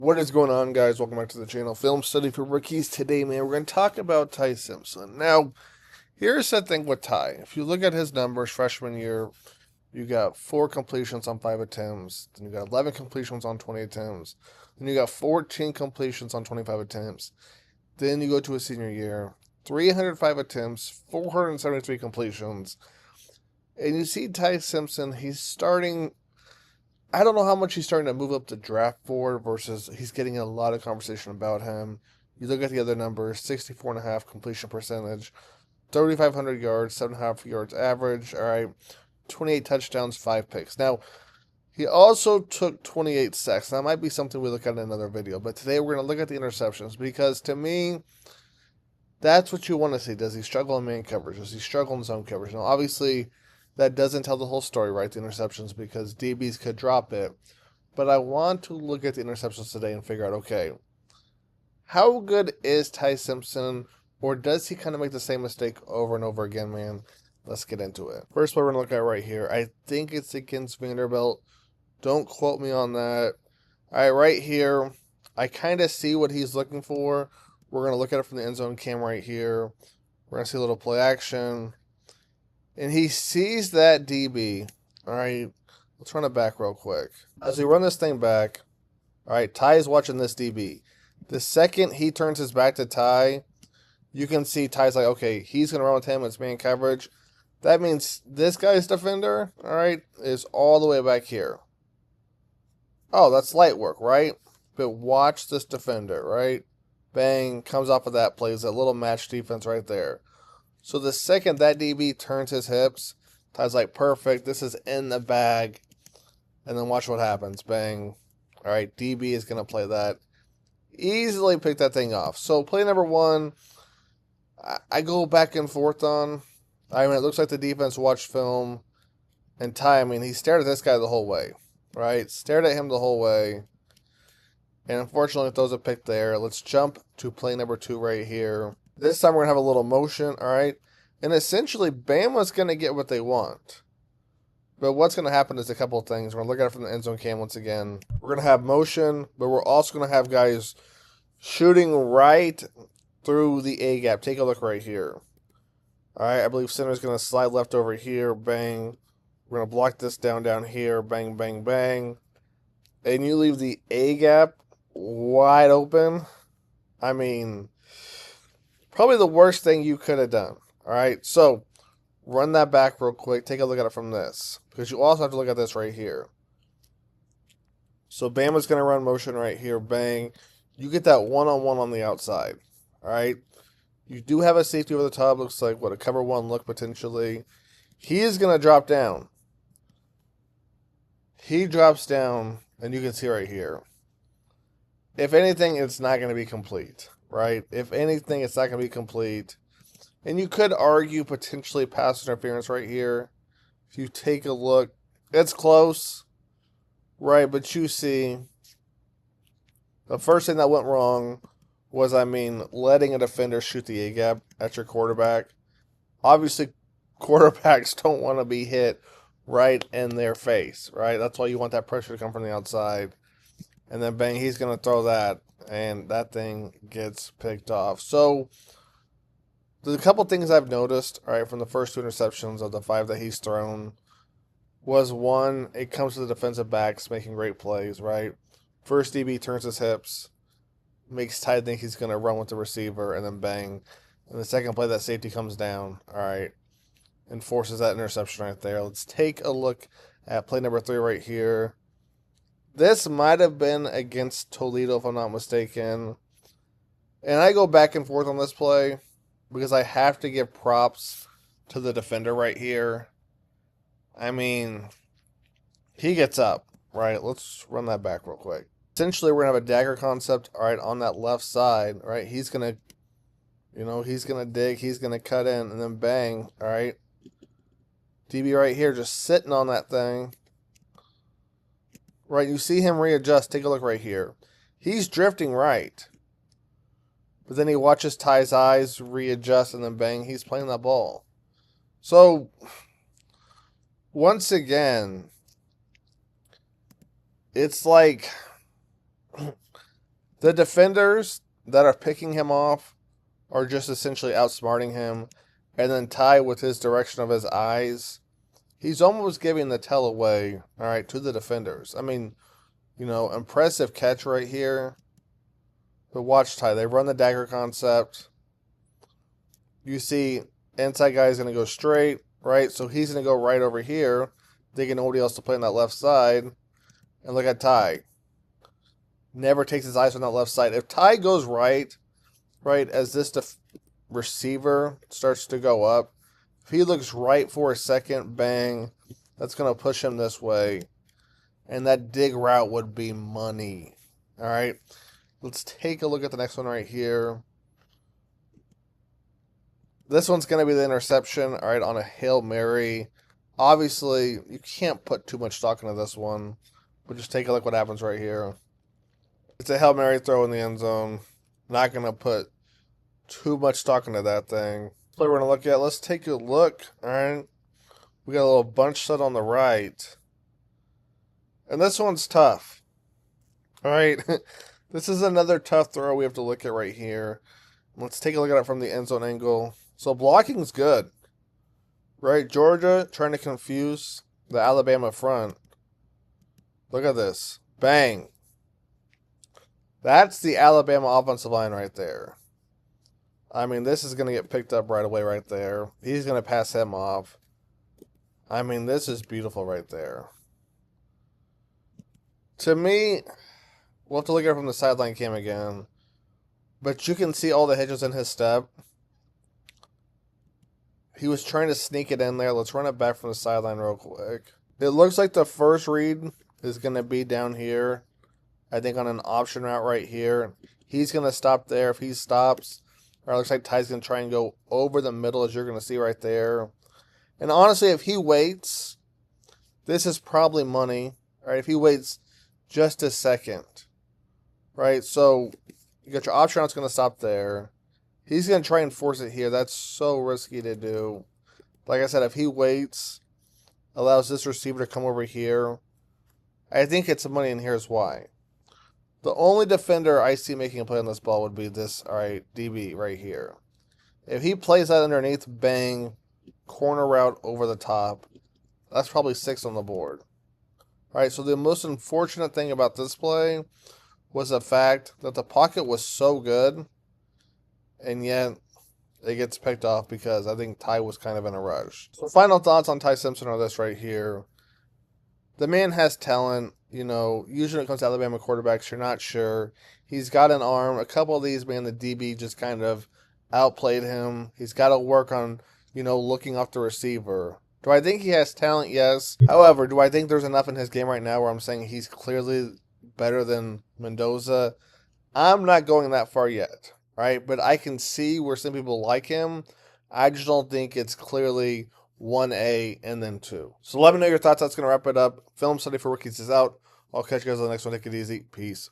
What is going on, guys? Welcome back to the channel. Film Study for Rookies. Today, man, we're going to talk about Ty Simpson. Now, here's the thing with Ty. If you look at his numbers freshman year, you got 4 completions on 5 attempts. Then you got 11 completions on 20 attempts. Then you got 14 completions on 25 attempts. Then you go to his senior year, 305 attempts, 473 completions. And you see Ty Simpson, he's starting. I don't know how much he's starting to move up the draft board versus he's getting a lot of conversation about him. You look at the other numbers, 64.5 completion percentage, 3,500 yards, 7.5 yards average. All right, 28 touchdowns, 5 picks. Now, he also took 28 sacks. That might be something we look at in another video, but today we're going to look at the interceptions because to me, that's what you want to see. Does he struggle in man coverage? Does he struggle in zone coverage? Now, obviously, that doesn't tell the whole story, right? The interceptions, because DBs could drop it. But I want to look at the interceptions today and figure out, okay, how good is Ty Simpson, or does he kind of make the same mistake over and over again, man? Let's get into it. First one we're going to look at right here. I think it's against Vanderbilt. Don't quote me on that. All right, right here, I kind of see what he's looking for. We're going to look at it from the end zone cam right here. We're going to see a little play action. And he sees that DB. All right, let's run it back real quick. As we run this thing back, all right, Ty is watching this DB. The second he turns his back to Ty, you can see Ty's like, okay, he's going to run with him. It's man coverage. That means this guy's defender, all right, is all the way back here. Oh, that's light work, right? But watch this defender, right? Bang, comes off of that, plays a little match defense right there. So the second that DB turns his hips, Ty's like, perfect, this is in the bag. And then watch what happens. Bang. All right, DB is going to play that. Easily pick that thing off. So play number 1, I go back and forth on. I mean, it looks like the defense watched film. And Ty, I mean, he stared at this guy the whole way. Right? Stared at him the whole way. And unfortunately, throws a pick there. Let's jump to play number 2 right here. This time we're going to have a little motion, all right? And essentially, Bama's going to get what they want. But what's going to happen is a couple of things. We're going to look at it from the end zone cam once again. We're going to have motion, but we're also going to have guys shooting right through the A-gap. Take a look right here. All right, I believe center's going to slide left over here. Bang. We're going to block this down here. Bang, bang, bang. And you leave the A-gap wide open. I mean, probably the worst thing you could have done. All right, so run that back real quick. Take a look at it from this, because you also have to look at this right here. So Bama's going to run motion right here. Bang. You get that one-on-one on the outside. All right. You do have a safety over the top. Looks like, what, a cover 1 look potentially. He is going to drop down. He drops down, and you can see right here. If anything, it's not going to be complete, right? If anything, it's not going to be complete. And you could argue potentially pass interference right here. If you take a look, it's close, right? But you see, the first thing that went wrong was, I mean, letting a defender shoot the A-gap at your quarterback. Obviously, quarterbacks don't want to be hit right in their face, right? That's why you want that pressure to come from the outside. And then, bang, he's going to throw that, and that thing gets picked off. So, there's a couple things I've noticed, all right, from the first 2 interceptions of the 5 that he's thrown. Was 1, it comes to the defensive backs making great plays, right? First DB turns his hips, makes Ty think he's going to run with the receiver, and then bang. And the second play, that safety comes down, all right, and forces that interception right there. Let's take a look at play number 3 right here. This might have been against Toledo, if I'm not mistaken. And I go back and forth on this play because I have to give props to the defender right here. I mean, he gets up, right? Let's run that back real quick. Essentially, we're going to have a dagger concept, all right, on that left side, right? He's going to, he's going to dig, he's going to cut in, and then bang, all right? DB right here just sitting on that thing. Right, you see him readjust. Take a look right here. He's drifting right. But then he watches Ty's eyes readjust, and then bang, he's playing that ball. So, once again, it's like The defenders that are picking him off are just essentially outsmarting him. And then Ty, with his direction of his eyes, he's almost giving the tell away, all right, to the defenders. I mean, impressive catch right here. But watch Ty. They run the dagger concept. You see, inside guy is going to go straight, right? So he's going to go right over here, thinking nobody else to play on that left side. And look at Ty. Never takes his eyes from that left side. If Ty goes right, as this receiver starts to go up, if he looks right for a second, bang, that's going to push him this way. And that dig route would be money. All right. Let's take a look at the next one right here. This one's going to be the interception, all right, on a Hail Mary. Obviously, you can't put too much stock into this one, but just take a look what happens right here. It's a Hail Mary throw in the end zone. Not going to put too much stock into that thing. Play we're going to look at, let's take a look, all right. We got a little bunch set on the right. And this one's tough. All right, this is another tough throw we have to look at right here. Let's take a look at it from the end zone angle. So blocking's good, right? Georgia trying to confuse the Alabama front. Look at this. Bang. That's the Alabama offensive line right there. I mean, this is going to get picked up right away right there. He's going to pass him off. I mean, this is beautiful right there. To me, we'll have to look at it from the sideline cam again. But you can see all the hitches in his step. He was trying to sneak it in there. Let's run it back from the sideline real quick. It looks like the first read is going to be down here. I think on an option route right here. He's going to stop there. If he stops, or it looks like Ty's going to try and go over the middle, as you're going to see right there. And honestly, if he waits, this is probably money. All right, if he waits just a second. Right, so you got your option route, it's going to stop there. He's going to try and force it here. That's so risky to do. Like I said, if he waits, allows this receiver to come over here, I think it's money, and here's why. The only defender I see making a play on this ball would be this, all right, DB right here. If he plays that underneath, bang, corner route over the top, that's probably 6 on the board. All right, so the most unfortunate thing about this play was the fact that the pocket was so good, and yet it gets picked off because I think Ty was kind of in a rush. So final thoughts on Ty Simpson are this right here. The man has talent. Usually when it comes to Alabama quarterbacks, you're not sure. He's got an arm. A couple of these, man, the DB just kind of outplayed him. He's got to work on, looking off the receiver. Do I think he has talent? Yes. However, do I think there's enough in his game right now where I'm saying he's clearly better than Mendoza? I'm not going that far yet, right? But I can see where some people like him. I just don't think it's clearly 1A and then 2. So let me know your thoughts. That's going to wrap it up. Film Study for Rookies is out. I'll catch you guys on the next one. Take it easy. Peace.